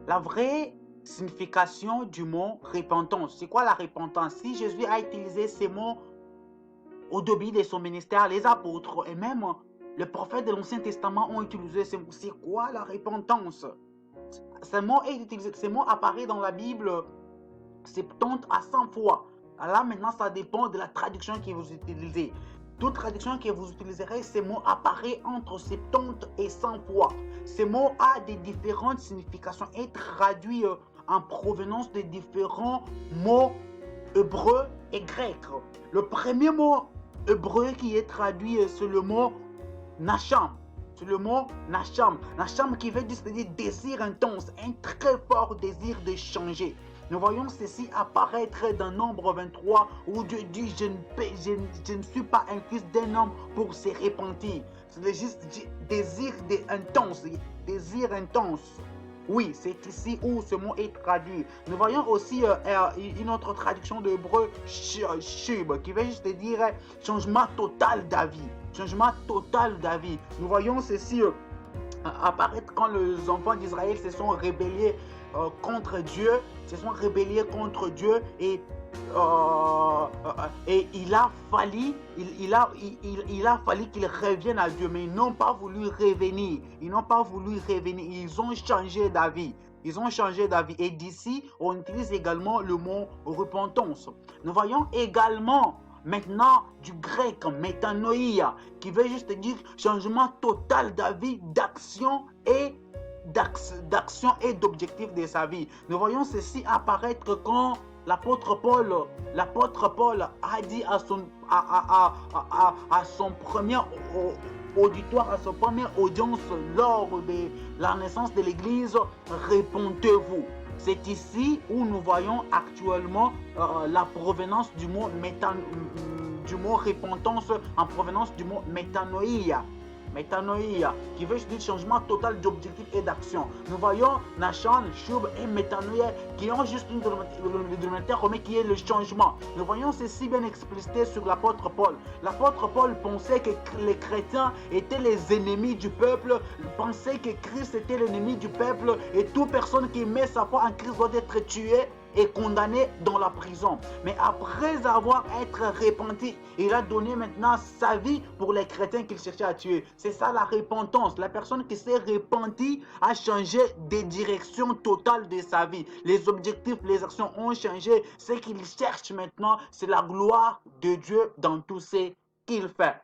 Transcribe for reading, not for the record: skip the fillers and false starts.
La vraie signification du mot repentance, c'est quoi la repentance? Si Jésus a utilisé ces mots au début de son ministère, les apôtres et même les prophètes de l'Ancien Testament ont utilisé ces mots. C'est quoi la repentance? Ces mots apparaissent dans la Bible 70 à 100 fois. Là, maintenant, ça dépend de la traduction que vous utilisez. Toute traduction que vous utiliserez, ces mots apparaissent entre 70 et 100 fois. Ces mots ont des différentes significations et traduits en provenance de différents mots hébreux et grecs. Le premier mot hébreu qui est traduit, c'est le mot Nacham. C'est le mot Nacham. Nacham qui veut dire désir intense, un très fort désir de changer. Nous voyons ceci apparaître dans Nombre 23 où Dieu dit je ne suis pas un fils d'un homme pour se repentir. C'est juste désir intense, désir intense. Oui, c'est ici où ce mot est traduit. Nous voyons aussi une autre traduction de hébreu, shub, qui veut juste dire changement total d'avis. Changement total d'avis. Nous voyons ceci apparaître quand les enfants d'Israël se sont rébellés contre Dieu, et il a fallu qu'ils reviennent à Dieu, mais ils n'ont pas voulu revenir. Ils ont changé d'avis. Et d'ici, on utilise également le mot repentance. Nous voyons également maintenant du grec métanoïa, qui veut juste dire changement total d'avis, d'action et d'objectif de sa vie. Nous voyons ceci apparaître quand l'apôtre Paul a dit à son premier auditoire, à son première audience lors de la naissance de l'Église, repentez-vous. C'est ici où nous voyons actuellement la provenance du mot repentance en provenance du mot métanoïa. Métanoïa, qui veut dire changement total d'objectif et d'action. Nous voyons Nachan, Shub et Métanoïa qui ont juste une dénominateur commun qui est le changement. Nous voyons ceci bien explicité sur l'apôtre Paul. L'apôtre Paul pensait que les chrétiens étaient les ennemis du peuple, pensait que Christ était l'ennemi du peuple et toute personne qui met sa foi en Christ doit être tuée et condamné dans la prison. Mais après avoir été repenti, il a donné maintenant sa vie pour les chrétiens qu'il cherchait à tuer. C'est ça la repentance. La personne qui s'est repentie a changé de direction totale de sa vie. Les objectifs, les actions ont changé. Ce qu'il cherche maintenant, c'est la gloire de Dieu dans tout ce qu'il fait.